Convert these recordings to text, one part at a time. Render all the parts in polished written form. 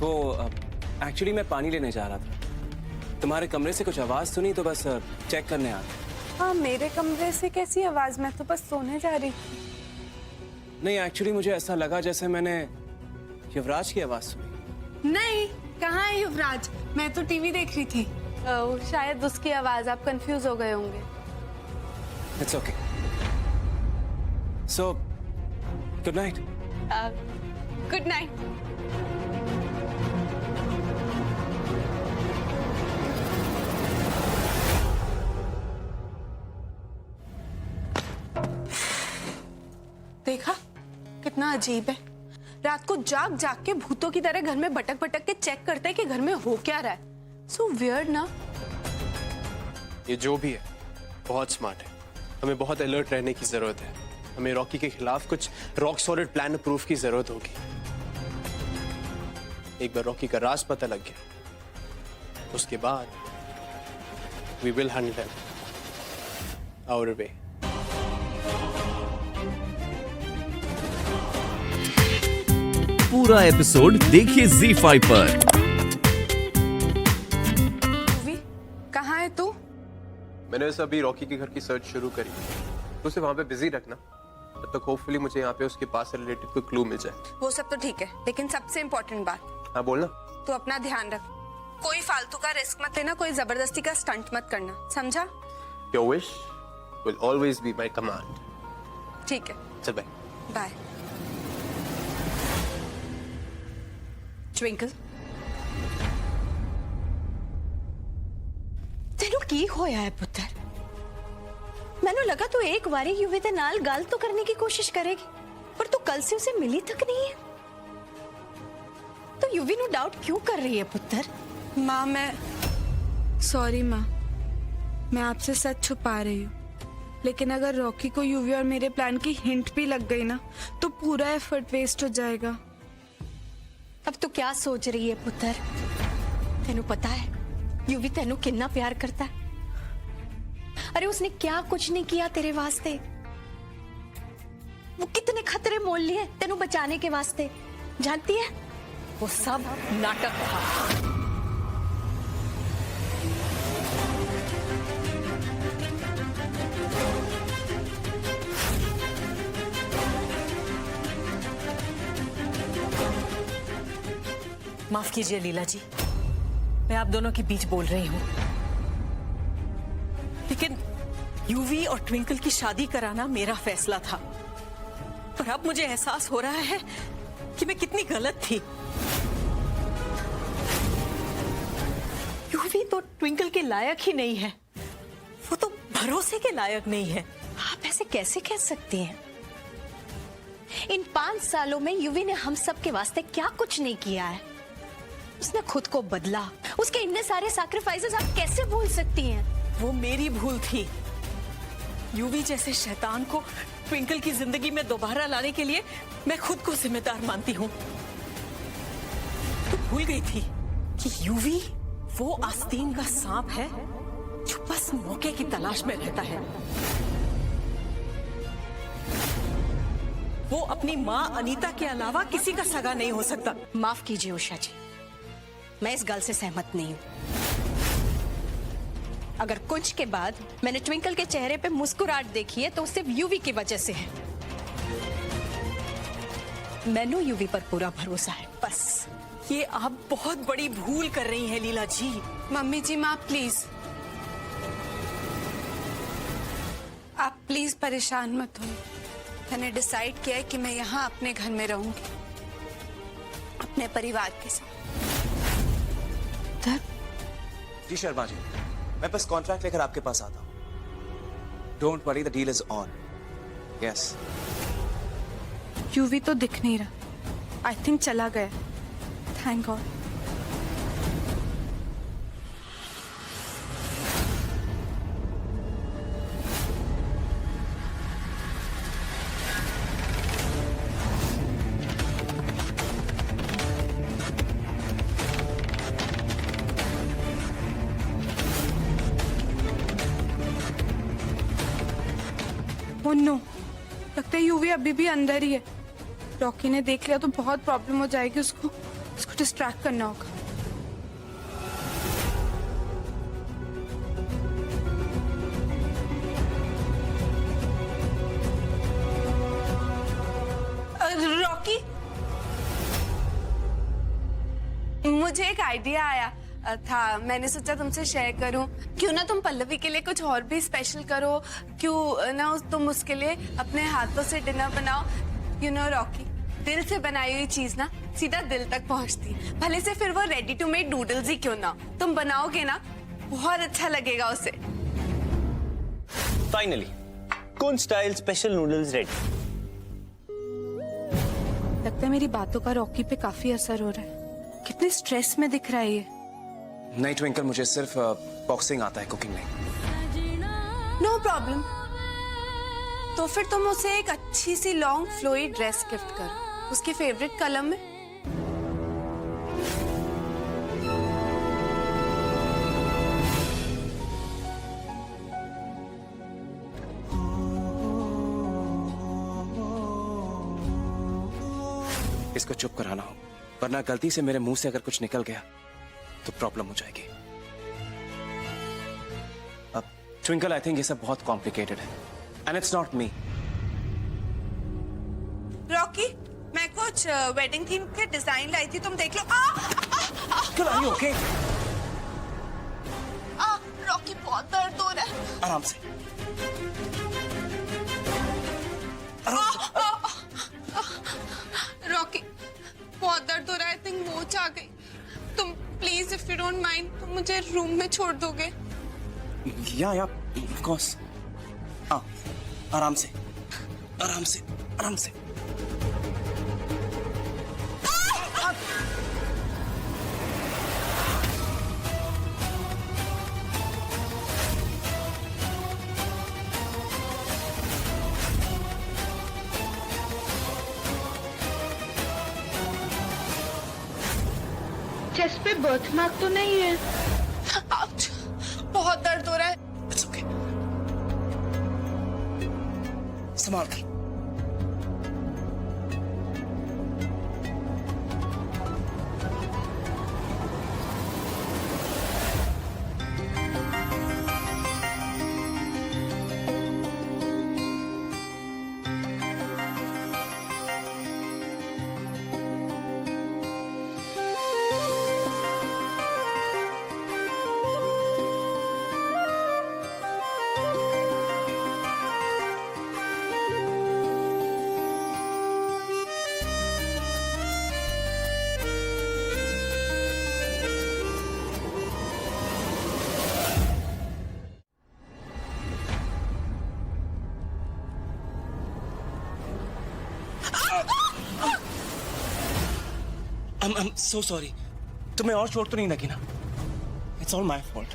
वो एक्चुअली मैं पानी लेने जा रहा था। तुम्हारे कमरे से कुछ आवाज़ सुनी तो बस चेक करने आ गया। हाँ, मेरे कमरे से कैसी आवाज़? मैं तो बस सोने जा रही थी। नहीं, एक्चुअली मुझे ऐसा लगा जैसे मैंने युवराज की आवाज़ सुनी। नहीं, कहाँ है युवराज? मैं तो टीवी देख रही थी। शायद उसकी आवाज़, आप कंफ्यूज हो गए होंगे। It's okay. So good night. Good night. देखा कितना अजीब है। रात को जाग जाग के भूतों की तरह घर में भटक भटक के चेक करते हैं कि घर में हो क्या रहा है। सो वियर्ड ना। ये जो भी है बहुत स्मार्ट है। हमें बहुत अलर्ट रहने की जरूरत है। हमें रॉकी के खिलाफ कुछ रॉक सॉलिड प्लान प्रूफ की जरूरत होगी। एक बार रॉकी का राज पता लग गया उसके बाद we will handle him our way. पूरा एपिसोड देखिए ZEE5 पर। कहाँ है तू? मैंने वैसे अभी रॉकी के घर की सर्च शुरू करी, तो उसे वहां पे बिजी रखना, तब तक होपफुली मुझे यहाँ पे उसके पास से रिलेटेड कोई क्लू मिल जाए। वो सब तो ठीक है, लेकिन सबसे इम्पोर्टेंट बात, हाँ बोलना। तू अपना ध्यान रख। कोई फालतू का रिस्क मत लेना, कोई जबरदस्ती का स्टंट मत करना, समझा? Your wish will always be my command. ठीक है, चल बाय। बाय। ट्विंकल, तेनू की होया है पुत्र? मैनू लगा तू एक बारी युवी दे नाल गल तो करने की कोशिश करेगी, पर तू कल से उसे मिली तक नहीं है। तो युवी नु डाउट क्यों कर रही है पुत्र? माँ, मैं सॉरी माँ, मैं आपसे सच छुपा रही हूँ। लेकिन अगर रॉकी को यूवी और मेरे प्लान की हिंट भी लग गई ना, तो पूरा एफर्ट वेस्ट हो जाएगा। अब तू क्या सोच रही है पुत्र? तेनू पता है युवी तेनू कितना प्यार करता है। अरे उसने क्या कुछ नहीं किया तेरे वास्ते। वो कितने खतरे मोल लिए तेनू बचाने के वास्ते, जानती है? वो सब नाटक था। माफ कीजिए लीला जी, मैं आप दोनों के बीच बोल रही हूँ, लेकिन यूवी और ट्विंकल की शादी कराना मेरा फैसला था। पर अब मुझे एहसास हो रहा है कि मैं कितनी गलत थी। यूवी तो ट्विंकल के लायक ही नहीं है, वो तो भरोसे के लायक नहीं है। आप ऐसे कैसे कह सकती हैं? इन 5 सालों में युवी ने हम सब के वास्ते क्या कुछ नहीं किया है। उसने खुद को बदला, उसके इतने सारे सैक्रिफाइसेस आप कैसे भूल सकती हैं? वो मेरी भूल थी। यूवी जैसे शैतान को ट्विंकल की जिंदगी में दोबारा लाने के लिए मैं खुद को जिम्मेदार मानती हूँ। तो भूल गई थी कि यूवी वो आस्तीन का सांप है जो बस मौके की तलाश में रहता है। वो अपनी माँ अनीता के अलावा किसी का सगा नहीं हो सकता। माफ कीजिए उषा जी, मैं इस गल से सहमत नहीं हूं। अगर कुछ के बाद मैंने ट्विंकल के चेहरे पे मुस्कुराहट देखी है तो सिर्फ यूवी की वजह से है। मैनू यूवी पर पूरा भरोसा है, बस। ये आप बहुत बड़ी भूल कर रही हैं लीला जी। मम्मी जी, माँ प्लीज, आप प्लीज परेशान मत हो। मैंने डिसाइड किया है कि मैं यहाँ अपने घर में रहूंगी, अपने परिवार के साथ। जी शर्मा जी, मैं बस कॉन्ट्रैक्ट लेकर आपके पास आता हूँ। Don't worry, the deal is on. Yes. UV तो दिख नहीं रहा, आई थिंक चला गया। Thank God. ओह नो, लगता है यूवी अभी भी अंदर ही है। रॉकी ने देख लिया तो बहुत प्रॉब्लम हो जाएगी, उसको डिस्ट्रैक्ट करना होगा। रॉकी, मुझे एक आइडिया आया था, मैंने सोचा तुमसे शेयर करूं। क्यों ना तुम पल्लवी के लिए कुछ और भी स्पेशल करो, क्यों ना तुम उसके लिए अपने हाथों से डिनर बनाओ। यू नो रॉकी, दिल से बनाई हुई चीज ना सीधा दिल तक पहुंचती है, भले से फिर वो रेडी टू मेड नूडल्स ही क्यों ना, तुम बनाओगे ना बहुत अच्छा लगेगा उसे। फाइनली कौन स्टाइल स्पेशल नूडल्स रेडी। लगता है मेरी बातों का रॉकी पे काफी असर हो रहा है, कितने स्ट्रेस में दिख रहा है ये। नहीं ट्विंकल, मुझे सिर्फ बॉक्सिंग आता है, कुकिंग नहीं। नो प्रॉब्लम, तो फिर तुम उसे एक अच्छी सी लॉन्ग फ्लोई ड्रेस गिफ्ट करो उसके फेवरेट कलर में। इसको चुप कराना हो, वरना गलती से मेरे मुंह से अगर कुछ निकल गया तो प्रॉब्लम हो जाएगी। अब ट्विंकल, आई थिंक ये सब बहुत कॉम्प्लिकेटेड है and it's not me. Rocky, मैं कुछ वेडिंग थीम के डिजाइन लाई थी, तुम देख लो। Are you okay? रॉकी, बहुत दर्द हो रहा है। आराम से। रॉकी, बहुत दर्द हो रहा है, आई थिंक मोच आ गई। तुम please if you don't mind, तुम मुझे रूम में छोड़ दोगे? या ऑफ कोर्स। हाँ, आराम से, आराम से, आराम से। चेस्ट पे बर्थ मार्क तो नहीं है? आउच, बहुत दर्द हो रहा है। It's okay. संभाल कर। I'm so sorry. तुम्हें और चोट तो नहीं लगी ना? It's all my fault.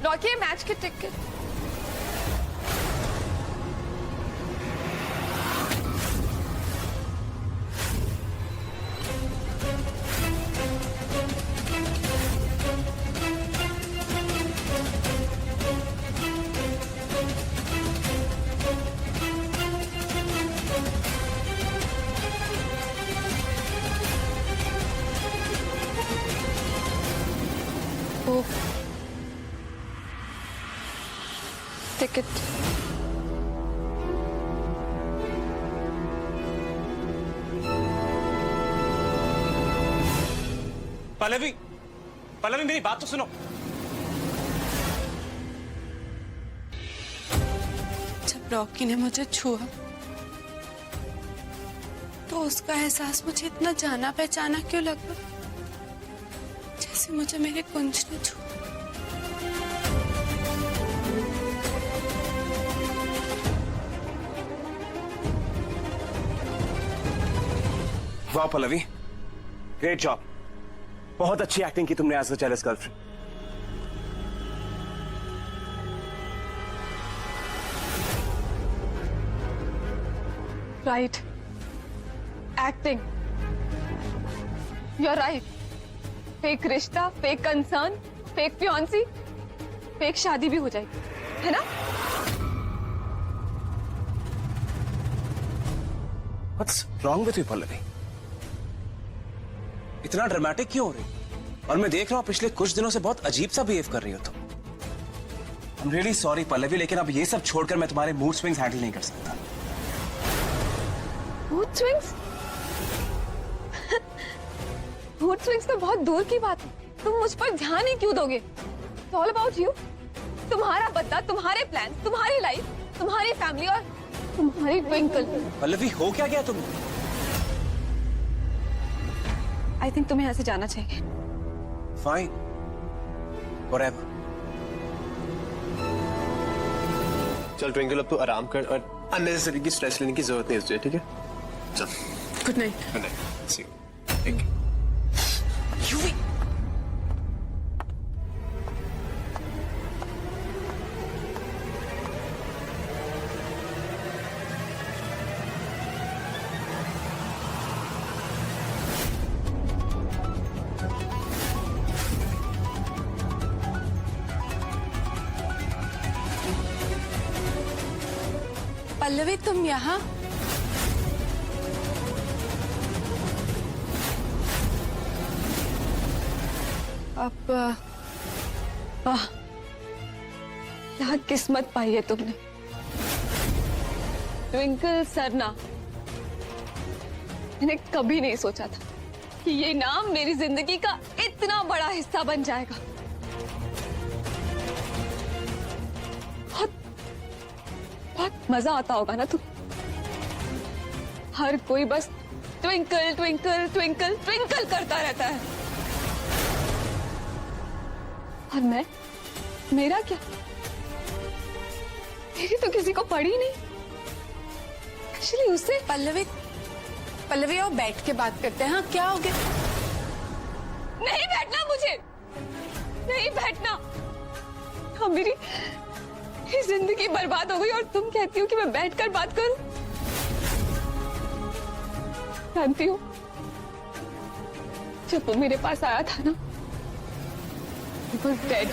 Rocky, match के टिकट। टिकट। पल्लवी, पल्लवी मेरी बात तो सुनो। जब रॉकी ने मुझे छुआ तो उसका एहसास मुझे इतना जाना पहचाना क्यों लगा, जैसे मुझे मेरे कुंज ने छुआ। वाह पल्लवी, ग्रेट जॉब। बहुत अच्छी एक्टिंग की तुमने as a jealous girlfriend. Right. Acting. You're right. Fake रिश्ता, fake concern, fake fiancee, fake शादी भी हो जाएगी, है ना? What's wrong with you, Pallavi? इतना ड्रामेटिक क्यों हो रही? और मैं देख रहा हूँ पिछले कुछ दिनों से बहुत अजीब सा बिहेव कर रही हो तुम। I'm really sorry पल्लवी, लेकिन अब ये सब छोड़कर मैं तुम्हारे मूड स्विंग्स हैंडल नहीं कर सकता। Mood swings? मूड स्विंग्स तो बहुत दूर की बात है। तुम मुझ पर ध्यान ही क्यों दोगे? It's all about you. तुम्हारा बदला, तुम्हारे प्लान, तुम्हारी लाइफ, तुम्हारी फैमिली और तुम्हारी ट्विंकल। पल्लवी हो क्या गया तुम? आई थिंक तुम्हें यहाँ से जाना चाहिए। Fine. Whatever. चल ट्विंकल, अब तू आराम कर और अननेसेसरी की स्ट्रेस लेने की जरूरत नहीं है तुझे, ठीक है? चल। Good night. Good night. See you. Yuvi, Pallavi तुम यहाँ? अब वाह, क्या किस्मत पाई है तुमने। ट्विंकल सरना। मैंने कभी नहीं सोचा था कि ये नाम मेरी जिंदगी का इतना बड़ा हिस्सा बन जाएगा। बहुत बहुत मजा आता होगा ना तुम। हर कोई बस ट्विंकल ट्विंकल ट्विंकल ट्विंकल करता रहता है। और मैं, मेरा क्या? मेरी तो किसी को पड़ी नहीं। एक्चुअली उससे पल्लवी और बैठ के बात करते हैं। हाँ, क्या हो गया? नहीं बैठना मुझे, नहीं बैठना। हाँ, मेरी जिंदगी बर्बाद हो गई और तुम कहती हो कि मैं बैठकर बात करूं? जानती हो, जब वो मेरे पास आया था ना, he was dead.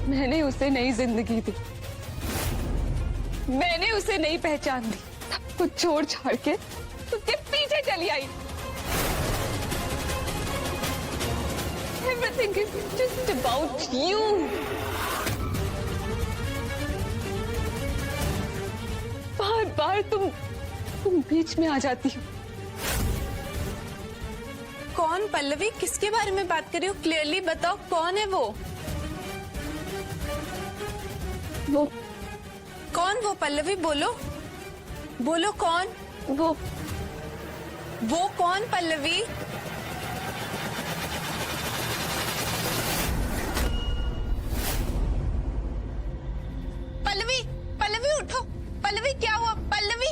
मैंने उसे नई जिंदगी दी, मैंने उसे नई पहचान दी। सब कुछ छोड़ छाड़ के उसके पीछे चली आई। Everything is just about you. बार बार तुम बीच में आ जाती हो। कौन पल्लवी? किसके बारे में बात कर रही हो? क्लियरली बताओ, कौन है वो? वो कौन वो? पल्लवी बोलो, बोलो कौन वो कौन? पल्लवी पल्लवी पल्लवी उठो। पल्लवी क्या हुआ? पल्लवी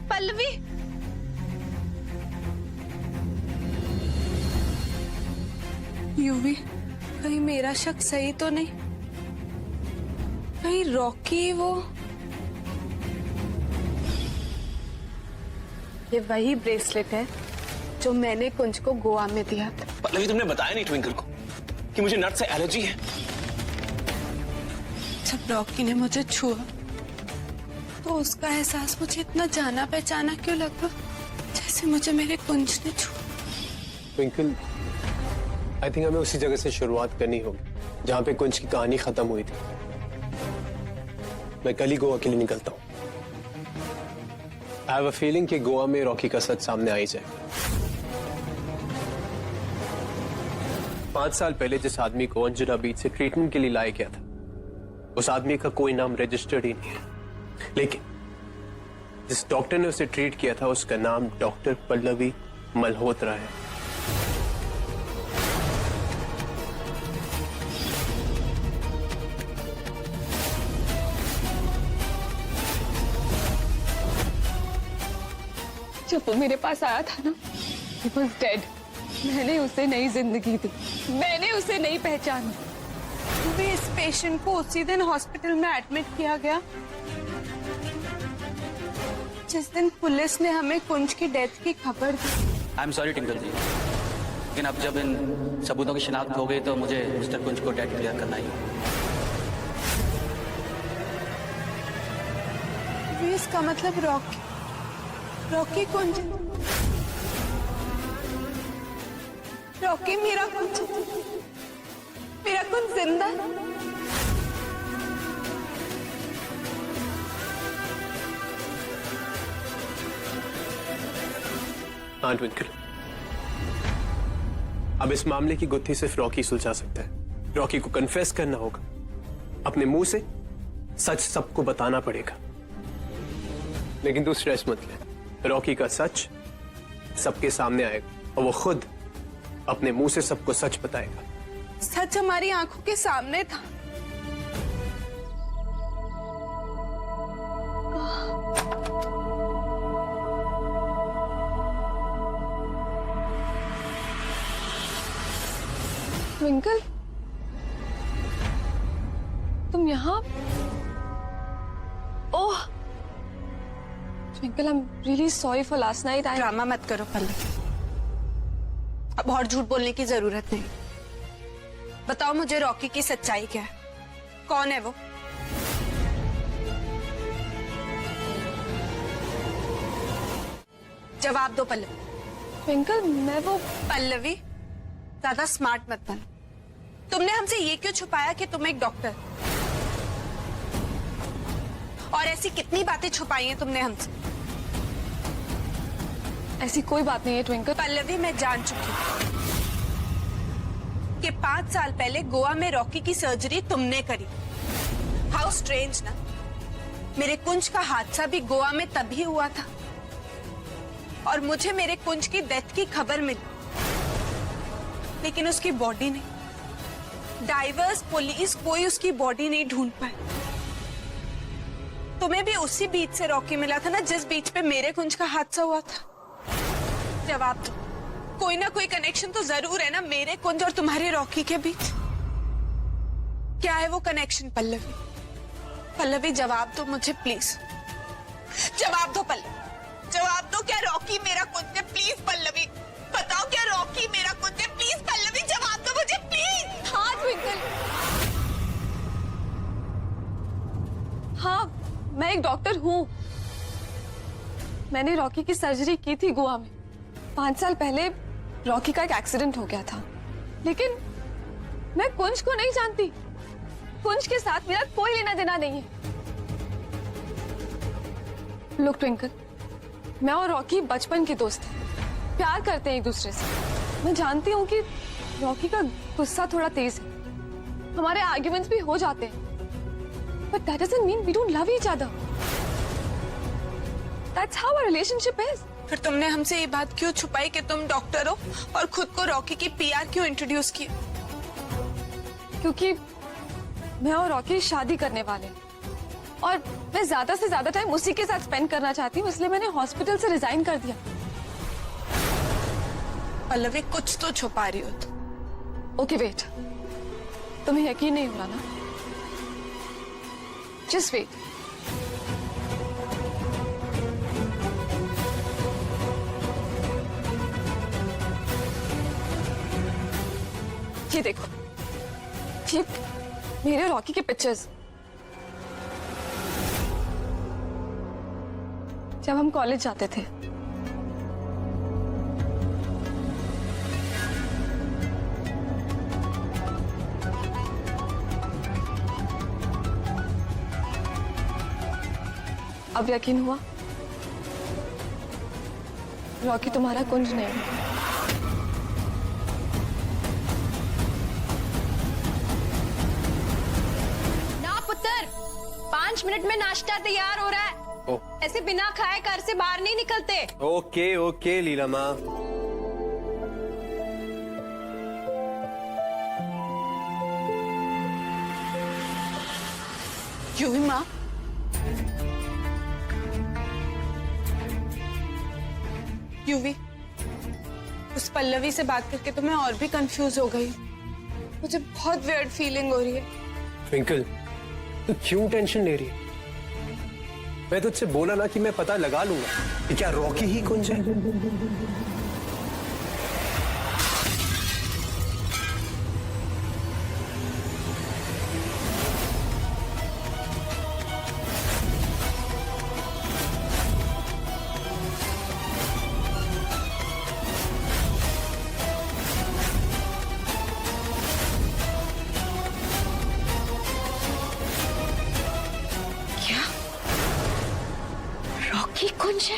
पल्लवी यूवी, कहीं मेरा शक सही तो नहीं? कहीं रॉकी वो? ये वही ब्रेसलेट है जो मैंने कुंज को गोवा में दिया था। पल्लवी तुमने बताया नहीं ट्विंकल को कि मुझे नट से एलर्जी है। जब रॉकी ने मुझे छुआ तो उसका एहसास मुझे इतना जाना पहचाना क्यों लगा, जैसे मुझे मेरे कुंज ने छुआ। ट्विंकल, आई थिंक हमें उसी जगह से शुरुआत करनी होगी जहां पे कुंज की कहानी खत्म हुई थी। मैं कल ही गोवा के लिए निकलता हूं। आई हैव अ फीलिंग कि गोवा में रॉकी का सच सामने आ ही जाए। 5 साल पहले जिस आदमी को अंजुना बीच से ट्रीटमेंट के लिए लाया गया था, उस आदमी का कोई नाम रजिस्टर्ड ही नहीं है, लेकिन जिस डॉक्टर ने उसे ट्रीट किया था उसका नाम डॉक्टर पल्लवी मल्होत्रा है। जब वो मेरे पास आया था ना, he was dead. मैंने उसे नई जिंदगी दी, मैंने उसे नई पहचान दी। वे इस पे पेशेंट को उसी दिन हॉस्पिटल में एडमिट किया गया जिस दिन पुलिस ने हमें कुंज की डेथ की खबर दी। आई एम सॉरी ट्विंकल जी, लेकिन अब जब इन सबूतों की शिनाख्त हो गई तो मुझे मिस्टर कुंज को डेथ क्लियर करना ही होगा। इसका मतलब रॉकी कुंज, रॉकी मेरा कुंज जिंदा है। हाँ ट्विंकल, अब इस मामले की गुत्थी सिर्फ रॉकी सुलझा सकता है। रॉकी को कन्फेस करना होगा, अपने मुंह से सच सबको बताना पड़ेगा। लेकिन तू स्ट्रेस मत ले, रॉकी का सच सबके सामने आएगा और वो खुद अपने मुंह से सबको सच बताएगा। सच हमारी आंखों के सामने था। ट्विंकल, तुम यहाँ? Oh Twinkle, I am really sorry for last night. Drama मत करो पल्लवी, अब और झूठ बोलने की जरूरत नहीं। बताओ मुझे रॉकी की सच्चाई क्या है, कौन है वो? जवाब दो पल्लवी। ट्विंकल, मैं वो पल्लवी, ज्यादा स्मार्ट मत बन। तुमने हमसे ये क्यों छुपाया कि तुम एक डॉक्टर, और ऐसी कितनी बातें छुपाई हैं तुमने हमसे? ऐसी कोई बात नहीं है ट्विंकल। पल्लवी, मैं जान चुकी हूँ कि 5 साल पहले गोवा में रॉकी की सर्जरी तुमने करी। हाउ स्ट्रेंज ना, मेरे कुंज का हादसा भी गोवा में तभी हुआ था और मुझे मेरे कुंज की डेथ की खबर मिली, लेकिन उसकी बॉडी नहीं। डाइवर्स, पुलिस, कोई उसकी बॉडी नहीं ढूंढ पाए। तुम्हें भी उसी बीच से रॉकी मिला था ना जिस बीच पे मेरे कुंज का हादसा हुआ था। जवाब दो, कोई ना कोई कनेक्शन तो जरूर है ना मेरे कुंज और तुम्हारे रॉकी के बीच। क्या है वो कनेक्शन पल्लवी? पल्लवी जवाब दो मुझे प्लीज, जवाब दो पल्लवी, जवाब दो। क्या रॉकी मेरा कुंज है? प्लीज पल्लवी बताओ, क्या रॉकी मेरा कुंज है? प्लीज पल्लवी जवाब दो मुझे प्लीज। हाँ ट्विंकल, हाँ मैं एक डॉक्टर हूँ। मैंने रॉकी की सर्जरी की थी गोवा में। 5 साल पहले रॉकी का एक एक्सीडेंट हो गया था, लेकिन मैं कुंज को नहीं जानती। कुंज के साथ मेरा कोई लेना देना नहीं है। लुक ट्विंकल, मैं और रॉकी बचपन के दोस्त हैं, प्यार करते हैं एक दूसरे से। मैं जानती हूँ कि रॉकी का गुस्सा थोड़ा तेज है, हमारे आर्ग्यूमेंट्स भी हो जाते हैं, but that doesn't mean we don't love each other. That's how our relationship is. फिर तुमने हमसे ये बात क्यों छुपाई कि तुम डॉक्टर हो और खुद को रॉकी की पीआर क्यों इंट्रोड्यूस किया? क्योंकि मैं और रॉकी शादी करने वाले हैं और मैं ज्यादा से ज्यादा टाइम उसी के साथ स्पेंड करना चाहती हूँ, इसलिए मैंने हॉस्पिटल से रिजाइन कर दिया। पल्लवी, कुछ तो छुपा रही हो तुम। ओके वेट, तुम्हें यकीन नहीं हो रहा ना? Just wait. ये देखो, ये मेरे रॉकी के पिक्चर्स। जब हम कॉलेज जाते थे, अब यकीन हुआ? रॉकी तुम्हारा कुंज नहीं है। ना पुत्र, 5 मिनट में नाश्ता तैयार हो रहा है। ऐसे बिना खाए घर से बाहर नहीं निकलते। ओके ओके लीला माँ। यूवी माँ, यूवी, उस पल्लवी से बात करके तो मैं और भी कंफ्यूज हो गई। मुझे बहुत वियर्ड फीलिंग हो रही है। ट्विंकल, तू क्यों टेंशन ले रही है? मैं तुझसे बोला ना कि मैं पता लगा लूंगा कि क्या रॉकी ही कुंज है। क्या रॉकी कुंज है?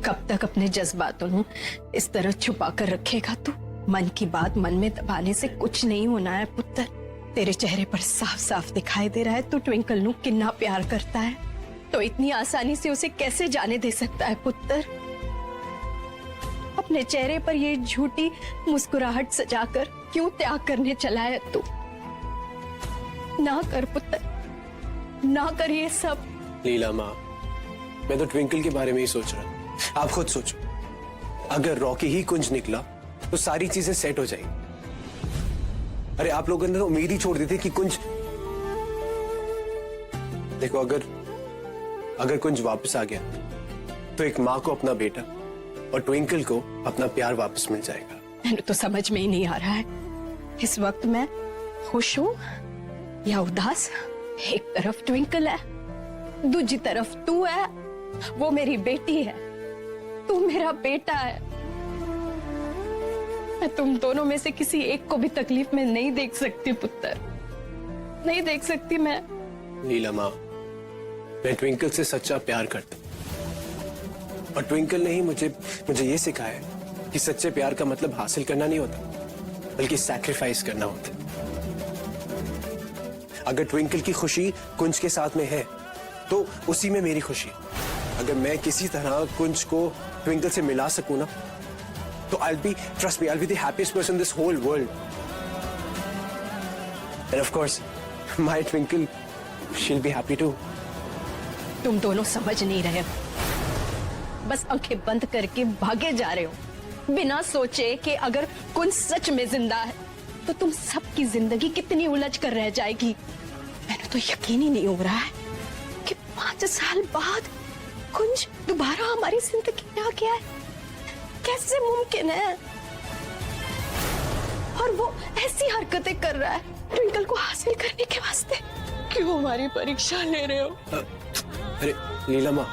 कब तक अपने जज्बातों इस तरह छुपा कर रखेगा तू? मन की बात मन में दबाने से कुछ नहीं होना है पुत्र। तेरे चेहरे पर साफ साफ दिखाई दे रहा है तू ट्विंकल नू कितना प्यार करता है, तो इतनी आसानी से उसे कैसे जाने दे सकता है पुत्र? अपने चेहरे पर ये झूठी मुस्कुराहट सजाकर क्यों त्याग करने चला है तू? ना कर पुत्र, ना कर ये सब। लीला माँ, मैं तो ट्विंकल के बारे में ही सोच रहा हूँ। आप खुद सोचो, अगर रॉकी ही कुंज निकला तो सारी चीजें सेट हो जाएंगी। अरे आप लोगों ने तो उम्मीद ही छोड़ दी थी कि कुंज, देखो अगर कुंज वापस आ गया तो एक माँ को अपना बेटा और ट्विंकल को अपना प्यार वापस मिल जाएगा। मैंने तो समझ में ही नहीं आ रहा है इस वक्त मैं खुश हूं या उदास। एक तरफ ट्विंकल है, दूसरी तरफ तू है। वो मेरी बेटी है, तू मेरा बेटा है। मैं तुम दोनों में से किसी एक को भी तकलीफ में नहीं देख सकती पुत्र, नहीं देख सकती मैं। लीला माँ, मैं ट्विंकल से सच्चा प्यार करता हूँ और ट्विंकल ने ही मुझे ये सिखाया है कि सच्चे प्यार का मतलब हासिल करना नहीं होता, बल्कि सैक्रिफाइस करना होता है। अगर ट्विंकल की खुशी कुंज के साथ में है तो उसी में मेरी खुशी है। अगर मैं किसी तरह कुंज को ट्विंकल से मिला सकूं ना, तो trust me, I'll be the happiest person in this whole world. And of course, my Twinkle, she'll be happy too. तुम दोनों समझ नहीं रहे हो, बस आंखें बंद करके भागे जा रहे हो बिना सोचे कि अगर कुंज सच में जिंदा है तो तुम सबकी जिंदगी कितनी उलझ कर रह जाएगी। मैंने तो यकीन ही नहीं हो रहा है कि 5 साल बाद कुंज दोबारा हमारी जिंदगी में आ गया है। कैसे मुमकिन है? और वो ऐसी हरकतें कर रहा है ट्विंकल को हासिल करने के वास्ते। क्यों हमारी परीक्षा ले रहे हो? अरे लीला माँ,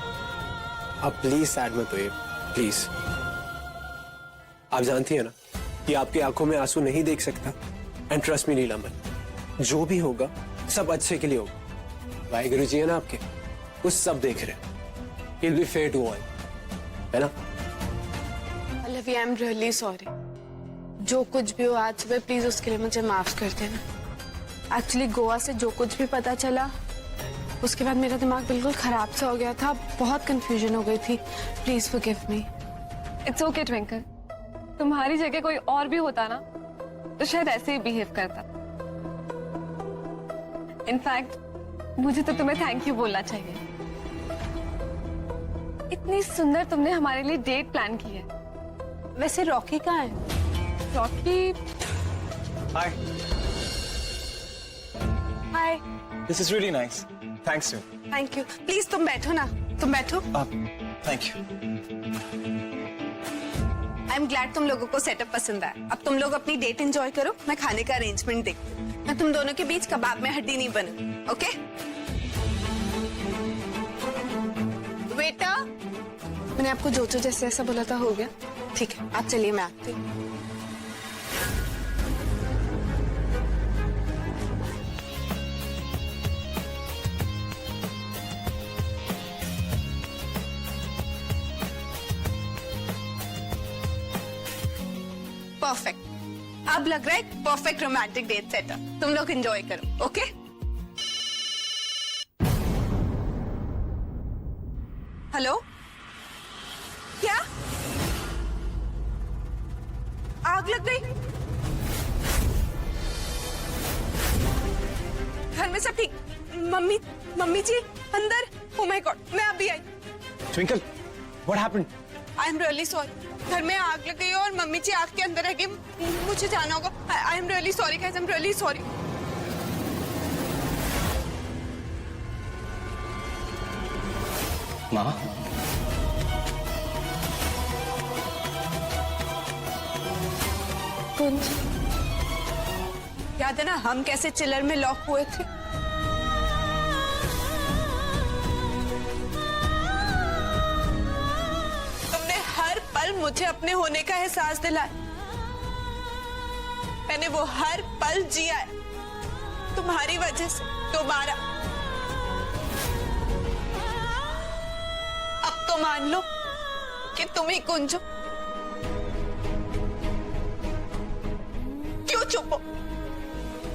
आप प्लीज सैड मत होइए, प्लीज। आप जानती है ना कि आपकी आंखों में आंसू नहीं देख सकता। एंड ट्रस्ट मी लीला माँ, जो भी होगा सब अच्छे के लिए होगा। वाहिगुरु जी है ना आपके, वो सब देख रहे हैं। He'll be fair to all, है ना? पल्लवी, आई एम रियली सॉरी। जो कुछ भी हो आज सुबह, प्लीज उसके लिए मुझे माफ कर देना। एक्चुअली गोवा से जो कुछ भी पता चला उसके बाद मेरा दिमाग बिल्कुल खराब सा हो गया था, बहुत कंफ्यूजन हो गई थी। Please forgive me. It's okay twinkle, तुम्हारी जगह कोई और भी होता ना तो शायद ऐसे ही बिहेव करता। इनफैक्ट मुझे तो तुम्हें थैंक यू बोलना चाहिए। इतनी सुंदर तुमने हमारे लिए डेट प्लान की है। वैसे रॉकी कहाँ है? Rocky, Hi, hi. this is really nice. Thanks to thank you. Please तुम बैठो ना, तुम बैठो। thank you. I am glad तुम लोगों को सेटअप पसंद आया। अब तुम लोग अपनी डेट एंजॉय करो, मैं खाने का अरेंजमेंट देखती हूँ। मैं तुम दोनों के बीच कबाब में हड्डी नहीं बनूं, ओके? बेटा, मैंने आपको जो जैसे ऐसा बोला था हो गया? ठीक है, आप चलिए, मैं आती हूँ। परफेक्ट, अब लग रहा है परफेक्ट रोमांटिक डेट सेटअप। तुम लोग एंजॉय करो, ओके? हेलो, क्या आग लग गई? घर में सब ठीक? मम्मी मम्मी जी अंदर? ओह माय गॉड, मैं अभी आई। Twinkle, what happened? I am really sorry. घर में आग लग गई और मम्मी जी आग के अंदर रह गई। मुझे जाना होगा। आई am really sorry guys, I am really sorry. माँ, कुंज, याद है ना हम कैसे चिलर में लॉक हुए थे? तुमने हर पल मुझे अपने होने का एहसास दिलाया। मैंने वो हर पल जिया है तुम्हारी वजह से। दोबारा अब तो मान लो कि तुम ही कुंज हो। क्यों चुप हो?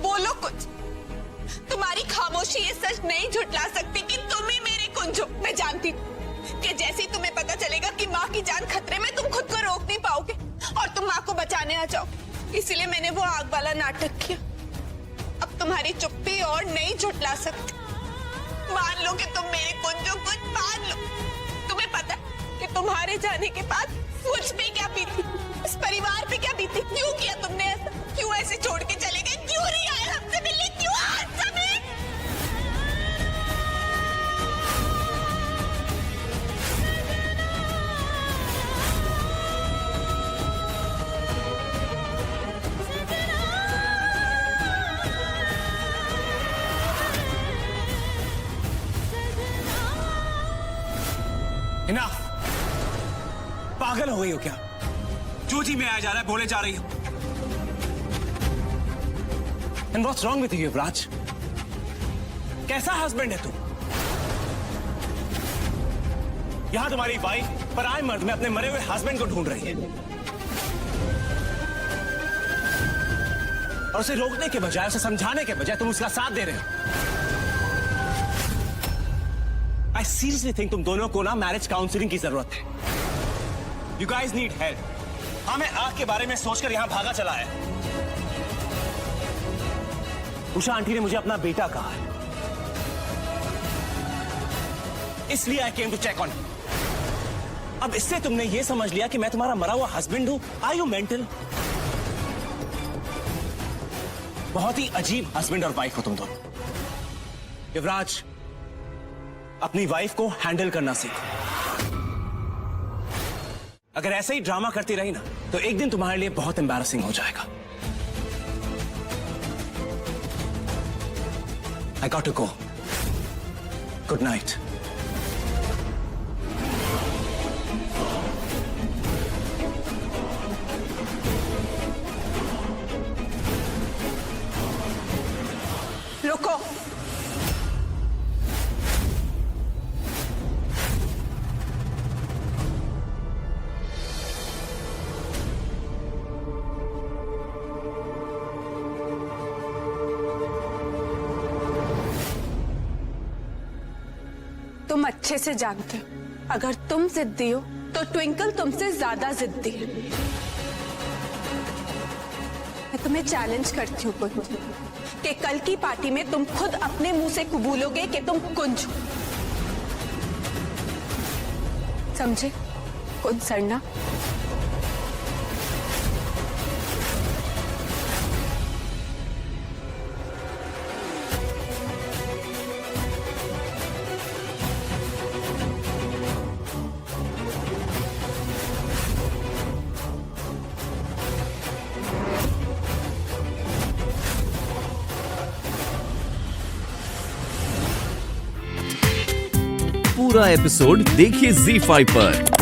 बोलो कुछ। तुम्हारी खामोशी ये सच नहीं झुठला सकती कि तुम ही मेरे कुंज हो। मैं जानती हूँ कि जैसे ही तुम्हें पता चलेगा कि माँ की जान खतरे में, तुम खुद को रोक नहीं पाओगे और तुम माँ को बचाने आ जाओ। इसीलिए मैंने वो आग वाला नाटक किया। अब तुम्हारी चुप्पी और नहीं झुठला सकती। मान लो कि तुम मेरे कुंज हो, कुछ मान लो। तुम्हें पता है कि तुम्हारे जाने के बाद मुझ पे क्या बीती, इस परिवार पे क्या बीती? क्यों किया तुमने ऐसा? क्यों ऐसे छोड़ के चले गए? क्यों नहीं आए हमसे मिलने? क्यों आज सभी? इनफ। पागल हो गई हो क्या? चूची में आया जा रहा है, बोले जा रही हो। And what's wrong with you, युवराज? कैसा हस्बैंड है तू? यहां तुम्हारी वाइफ पराये मर्द में अपने मरे हुए हस्बैंड को ढूंढ रही है और उसे रोकने के बजाय, उसे समझाने के बजाय तुम उसका साथ दे रहे हो। I seriously think तुम दोनों को ना मैरिज काउंसलिंग की जरूरत है। You guys need help। हाँ, मैं आग के बारे में सोचकर यहां भागा चला है। उषा आंटी ने मुझे अपना बेटा कहा है, इसलिए आई केम टू चेक ऑन। अब इससे तुमने ये समझ लिया कि मैं तुम्हारा मरा हुआ हस्बैंड हूं? Are you mental? बहुत ही अजीब हस्बैंड और वाइफ हो तुम दोनों। युवराज, अपनी वाइफ को हैंडल करना सीखो। अगर ऐसे ही ड्रामा करती रही ना, तो एक दिन तुम्हारे लिए बहुत एम्बैरसिंग हो जाएगा। I got to go. Good night. रुको। तुम अच्छे से जानते हो, अगर तुम जिद्दी हो तो ट्विंकल तुमसे ज्यादा जिद्दी है। मैं तुम्हें चैलेंज करती हूँ कुंज, कि कल की पार्टी में तुम खुद अपने मुंह से कबूलोगे कि तुम कुंज हो। समझे कुंज सरना? पूरा एपिसोड देखिए ZEE5 पर।